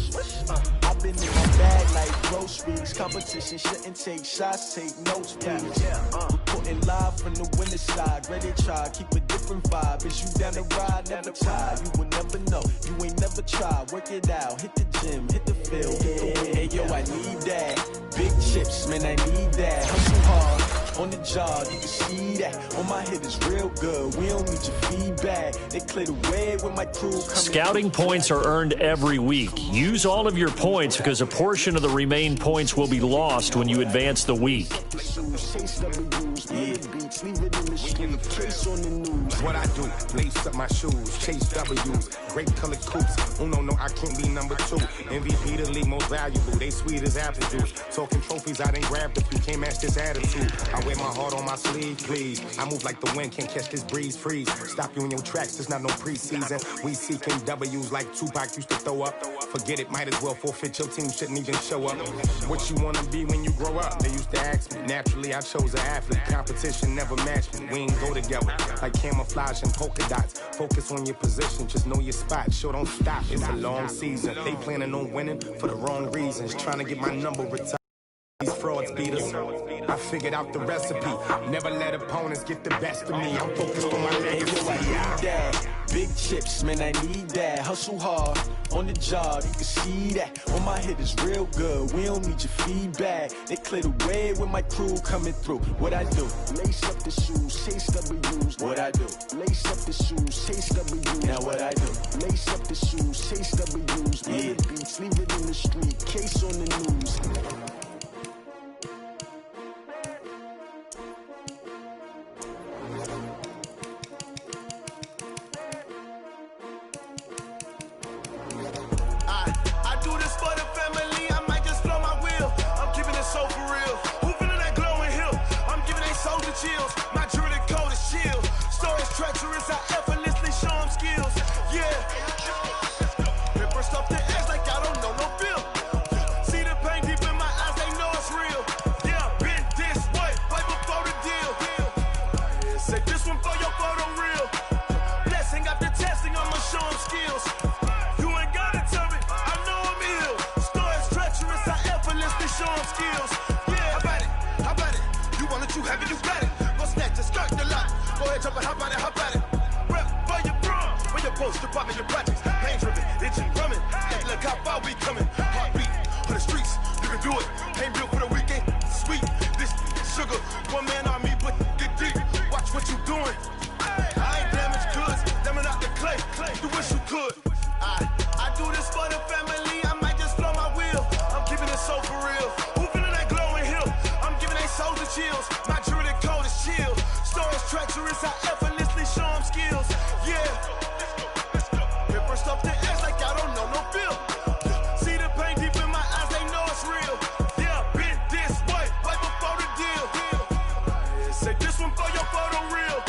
I've been in my bag like groceries. Competition shouldn't take shots, take notes, please. Reporting live from the winter side. Ready to try, keep a different vibe. Is you down the ride, never tired. You will never know, you ain't never tried. Work it out, hit the gym, hit the field, hit the win. Hey yo, I need that. Big chips, man, I need that. Hustle hard, On the job, you can see that. On my head is real good. We don't need your feedback. They clear the way with my crew coming. Scouting points are earned every week. Use all of your points because a portion of the remaining points will be lost when you advance the week. What I do, lace up my shoes, chase W's, great colored coops. No, I can't be number 2. MVP the league most valuable, they sweet as apple juice. Talking trophies, I done grabbed a few, can't match this attitude. I wear my heart on my sleeve, please. I move like the wind, can't catch this breeze, freeze. Stop you in your tracks, it's not no preseason. We seeking W's like Tupac used to throw up. Forget it, might as well forfeit, your team shouldn't even show up. What you wanna be when you grow up? They used to ask me. Naturally, I chose an athlete. Competition never matched me. We ain't go together like camouflage and polka dots. Focus on your position, just know your spot. Sure, don't stop, it's a long season. They planning on winning for the wrong reasons. Trying to get my number retired. These frauds beat us. I figured out the recipe. Never let opponents get the best of me. I'm focused on my legacy. Big chips, man, I need that. Hustle hard on the job, you can see that. On my head is real good. We don't need your feedback. They clear the way with my crew coming through. What I do? Lace up the shoes, chase W's. What I do? Lace up the shoes, chase W's. Now what I do? Lace up the shoes, chase W's. Yeah, beats, leave it in the street. Case on the news. My jewelry coat is chill. Storage treacherous, I effortlessly show them skills. Yeah. Ripper stuff the edge like I don't know no bill. See the pain deep in my eyes, they know it's real. Yeah, been this way, right before the deal. Say this one for your photo real. Blessing after testing, I'ma show them skills. You ain't gotta tell me, I know I'm ill. Storage treacherous, I effortlessly show them skills. Yeah, how about it? You want it, you have it, you got it. Start the lot. Go ahead, jump and hop on it. Rep for your bro. When your post, department, your projects. Pain driven, itching, drumming. Hey, look how far we coming. Heartbeat on the streets. You can do it. Ain't built for the weekend. Sweet. This sugar. One man army, but get deep. Watch what you doing. I ain't damaged goods. Damn out the clay. You wish you could. I do this for the family. I might just blow my wheel. I'm keeping it so for real. Who feeling that glowing hill? I'm giving they souls the chills. My jewelry coat is chill. Storage treacherous, I effortlessly show them skills. Yeah. Ripper stuff the edge like I don't know no bill. See the pain deep in my eyes, they know it's real. Yeah, been this way, right before the deal. Say this one for your photo real.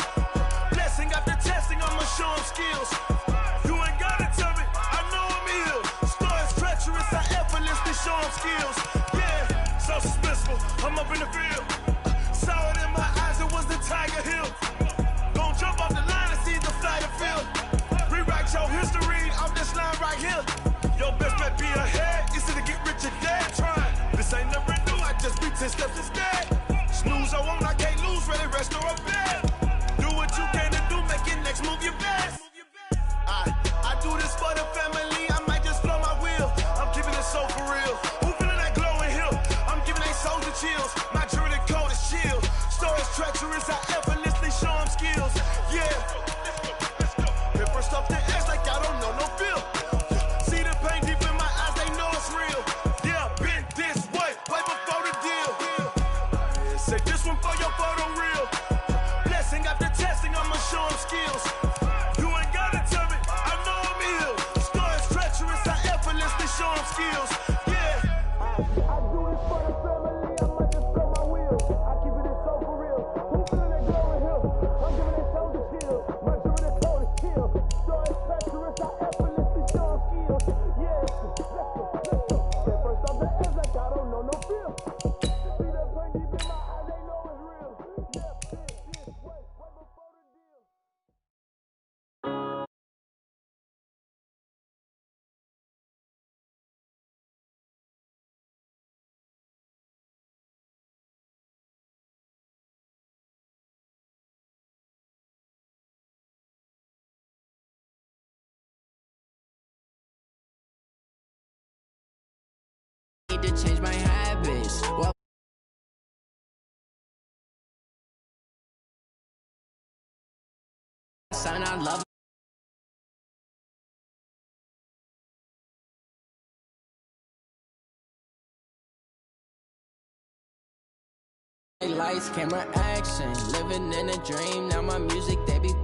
Blessing after testing, I'ma show them skills. You ain't gotta tell me, I know I'm ill. Storage treacherous, I effortlessly show them skills. Yeah, so suspenseful, I'm up in the field. Saw it in my eyes, it was the Tiger Hill. Don't jump off the line and see the flight of field. Rewrite your history off this line right here. Your best bet be ahead, easy to get rich or dead. Trying, this ain't never new, I just be 10 steps instead. Snooze or won't, I can't lose, ready, rest or a bed. Do what you can to do, make your next move your best. I do this for the family, I might just blow my wheel. I'm keeping it so for real. Who feeling that glowing hill? I'm giving they souls the chills. My jewelry coat is chill. Storage treacherous, I effortlessly show them skills. Yeah. Ripper stuff the edge like I don't know no bill. See the pain deep in my eyes, they know it's real. Yeah, been this way, right before the deal. Say this one for your photo real. Blessing after testing, I'ma show them skills. You ain't gotta tell me, I know I'm ill. Storage treacherous, I effortlessly show them skills. Yeah. I do this for the family, I might just blow my wheel. I keep it so for real. Who feeling that glowing hill? I'm giving they soul the chill. My jewelry coat is chill. Storage treacherous, I effortlessly show them skills. Yeah, let's go. At first off the edge like I don't know no feel. See that pain deep in my eyes, they know it's real. Yeah, this way, right before the deal. Need to change my habits. Son, I love lights, camera, action, living in a dream. Now my music, they be